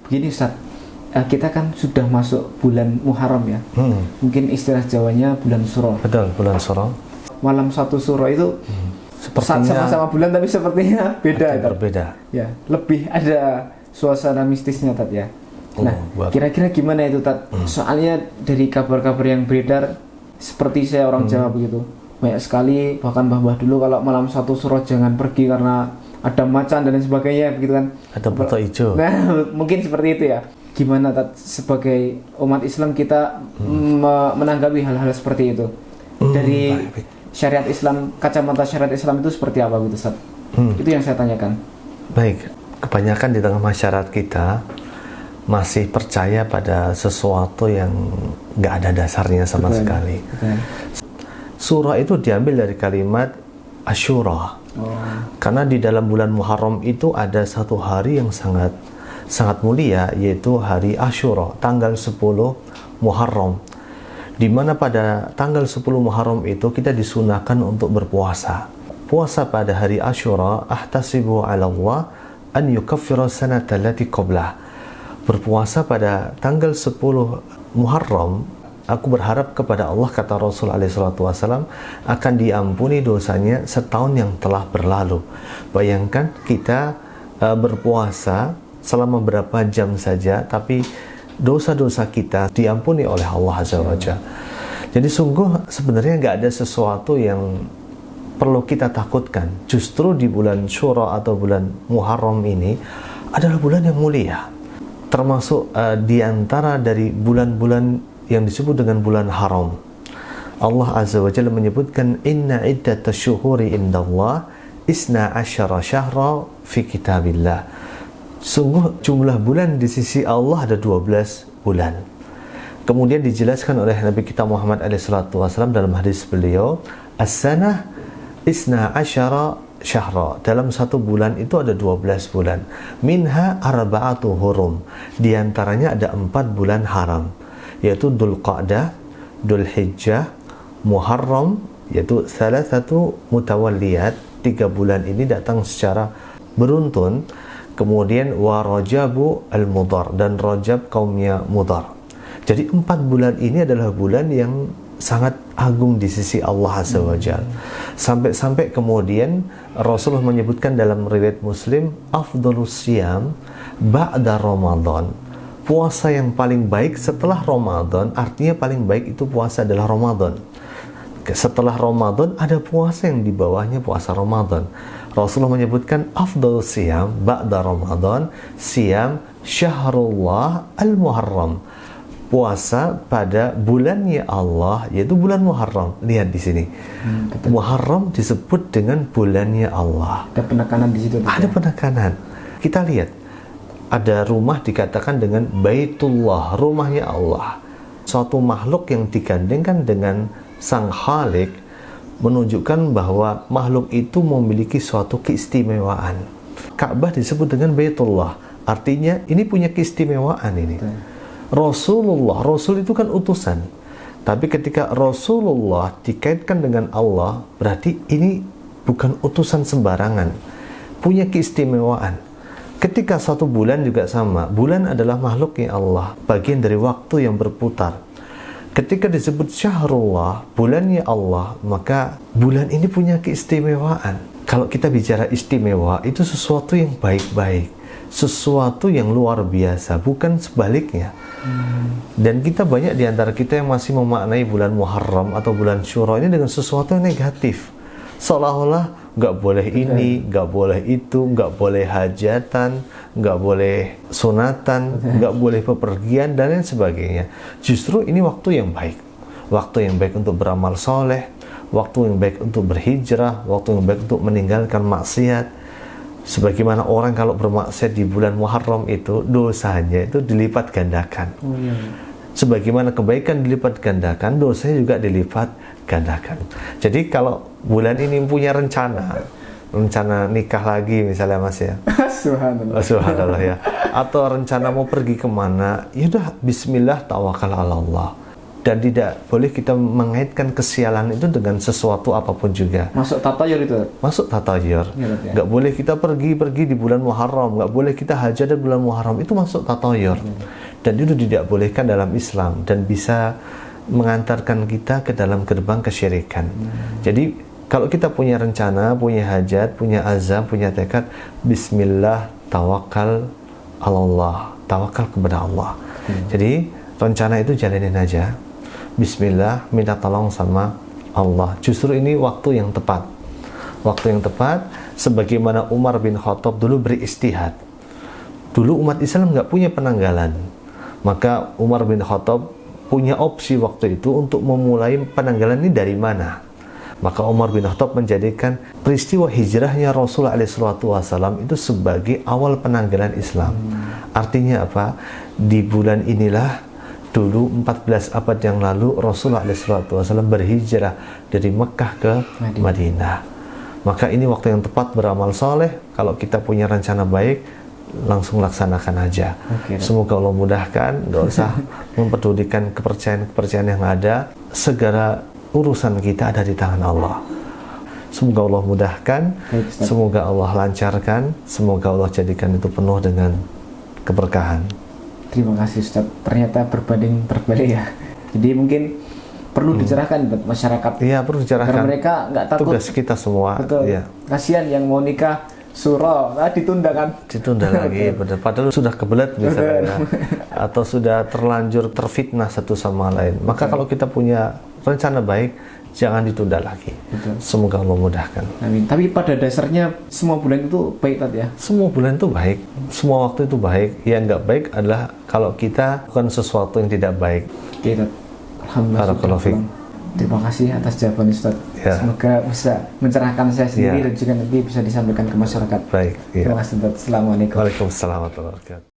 Begini Ustaz, kita kan sudah masuk bulan Muharram ya. Mungkin istilah Jawanya bulan Suro. Betul, bulan Suro. Malam satu Suro itu sama-sama bulan tapi sepertinya beda. Berbeda. Ya, lebih ada suasana mistisnya Tat ya. Nah, kira-kira gimana itu Tat? Soalnya dari kabar-kabar yang beredar, seperti saya orang Jawa begitu, banyak sekali, bahkan mbah-mbah dulu kalau malam satu Suro jangan pergi karena ada macan dan lain sebagainya begitu kan. Ada foto hijau. Nah, mungkin seperti itu ya. Gimana Tat sebagai umat Islam kita menanggapi hal-hal seperti itu? Dari syariat Islam, kacamata syariat Islam itu seperti apa gitu Ustaz? Itu yang saya tanyakan. Baik, kebanyakan di tengah masyarakat kita masih percaya pada sesuatu yang nggak ada dasarnya sama sekali. Surah itu diambil dari kalimat Asyura. Karena di dalam bulan Muharram itu ada satu hari yang sangat mulia, yaitu hari Asyura, tanggal 10 Muharram, di mana pada tanggal 10 Muharram itu kita disunahkan untuk berpuasa. Puasa pada hari Asyura, ahtasibu 'ala Allah an yukaffira sanata allati qablah. Berpuasa pada tanggal 10 Muharram, aku berharap kepada Allah, kata Rasul SAW, akan diampuni dosanya setahun yang telah berlalu. Bayangkan kita berpuasa selama berapa jam saja, tapi dosa-dosa kita diampuni oleh Allah Azza wa Jalla. Jadi sungguh sebenarnya nggak ada sesuatu yang perlu kita takutkan. Justru di bulan Syura atau bulan Muharram ini adalah bulan yang mulia, termasuk di antara dari bulan-bulan yang disebut dengan bulan haram. Allah Azza wa Jalla menyebutkan inna iddatash syuhuri indallah isna asyara syahra fi kitabillah. Sungguh jumlah bulan di sisi Allah ada 12 bulan. Kemudian dijelaskan oleh Nabi kita Muhammad SAW dalam hadis beliau, as-sanah isna asyara syahra. Dalam satu bulan itu ada 12 bulan. Minha arba'atu hurum. Di antaranya ada 4 bulan haram, yaitu Dzulqa'dah, Dzulhijjah, Muharram, yaitu salah satu mutawalliyat. 3 bulan ini datang secara beruntun. Kemudian wa Rajabu al-Mudhar, dan Rajab kaumnya Mudhar. Jadi 4 bulan ini adalah bulan yang sangat agung di sisi Allah Azza wa Jalla. Sampai-sampai kemudian Rasulullah menyebutkan dalam riwayat Muslim, afdhalus siyam ba'da Ramadan. Puasa yang paling baik setelah Ramadan, artinya paling baik itu puasa adalah Ramadan. Setelah Ramadan ada puasa yang di bawahnya puasa Ramadan. Rasulullah menyebutkan afdhalus siyam ba'da Ramadan siyam syahrullah al-Muharram. Puasa pada bulannya Allah, yaitu bulan Muharram. Lihat di sini, Muharram disebut dengan bulannya Allah. Ada penekanan di situ. Ada penekanan. Kita lihat, ada rumah dikatakan dengan Baitullah, rumahnya Allah. Suatu makhluk yang digandengkan dengan Sang Khalik menunjukkan bahwa makhluk itu memiliki suatu keistimewaan. Ka'bah disebut dengan Baitullah, artinya ini punya keistimewaan ini. Rasulullah, Rasul itu kan utusan. Tapi ketika Rasulullah dikaitkan dengan Allah, berarti ini bukan utusan sembarangan, punya keistimewaan. Ketika satu bulan juga sama, bulan adalah makhluknya Allah, bagian dari waktu yang berputar. Ketika disebut syahrullah, bulannya Allah, maka bulan ini punya keistimewaan. Kalau kita bicara istimewa, itu sesuatu yang baik-baik, sesuatu yang luar biasa, bukan sebaliknya. Dan kita banyak di antara kita yang masih memaknai bulan Muharram atau bulan Syura ini dengan sesuatu yang negatif. Seolah-olah nggak boleh ini, nggak boleh itu, nggak boleh hajatan, nggak boleh sunatan, nggak boleh bepergian, dan lain sebagainya. Justru ini waktu yang baik. Waktu yang baik untuk beramal soleh, waktu yang baik untuk berhijrah, waktu yang baik untuk meninggalkan maksiat. Sebagaimana orang kalau bermaksiat di bulan Muharram itu, dosanya itu dilipat gandakan. Sebagaimana kebaikan dilipat gandakan, dosanya juga dilipat gandakan. Jadi kalau bulan ini punya rencana nikah lagi misalnya Mas ya, Subhanallah. Subhanallah ya, atau rencana mau pergi kemana, ya udah Bismillah tawakal ala Allah. dan tidak boleh kita mengaitkan kesialan itu dengan sesuatu apapun juga. Masuk tatayur itu? Masuk tatayur. Nggak boleh kita pergi di bulan Muharram, nggak boleh kita hajat di bulan Muharram, itu masuk tatayur. Dan itu tidak bolehkan dalam Islam dan bisa mengantarkan kita ke dalam gerbang kesyirikan. Jadi kalau kita punya rencana, punya hajat, punya azam, punya tekad, bismillah, tawakal Allah, tawakal kepada Allah. Jadi rencana itu jalanin aja. Bismillah, minta tolong sama Allah. Justru ini waktu yang tepat. Waktu yang tepat, sebagaimana Umar bin Khattab dulu beristihad. Dulu umat Islam nggak punya penanggalan. Maka Umar bin Khattab punya opsi waktu itu untuk memulai penanggalan ini dari mana. Maka Umar bin Khattab menjadikan peristiwa hijrahnya Rasulullah SAW itu sebagai awal penanggalan Islam. Artinya apa? Di bulan inilah dulu 14 abad yang lalu Rasulullah SAW berhijrah dari Mekah ke Madinah. Maka ini waktu yang tepat beramal soleh. Kalau kita punya rencana baik, langsung laksanakan aja. Semoga Allah mudahkan. Nggak usah mempedulikan kepercayaan yang ada. Segala urusan kita ada di tangan Allah. Semoga Allah mudahkan, semoga Allah lancarkan, semoga Allah jadikan itu penuh dengan keberkahan. Terima kasih Ustaz. Ternyata berbanding terbalik ya. Jadi mungkin perlu dicerahkan buat masyarakat. Iya, perlu dicerahkan. Karena mereka nggak takut. Tugas kita semua. Betul. Ya. Kasihan yang mau nikah surah, ditunda kan? Ditunda lagi, padahal sudah kebelet misalnya, atau sudah terlanjur terfitnah satu sama lain. Maka kalau kita punya rencana baik, jangan ditunda lagi. Betul. Semoga Allah mudahkan. Amin. Tapi pada dasarnya semua bulan itu baik tadi ya? Semua bulan itu baik, semua waktu itu baik. Yang nggak baik adalah kalau kita lakukan sesuatu yang tidak baik. Oke, alhamdulillah. Terima kasih atas jawaban Ustaz. Ya. Semoga bisa mencerahkan saya sendiri dan juga nanti bisa disampaikan ke masyarakat. Baik. Ya. Terima kasih Ustaz. Assalamualaikum. Waalaikumsalam warahmatullahi wabarakatuh.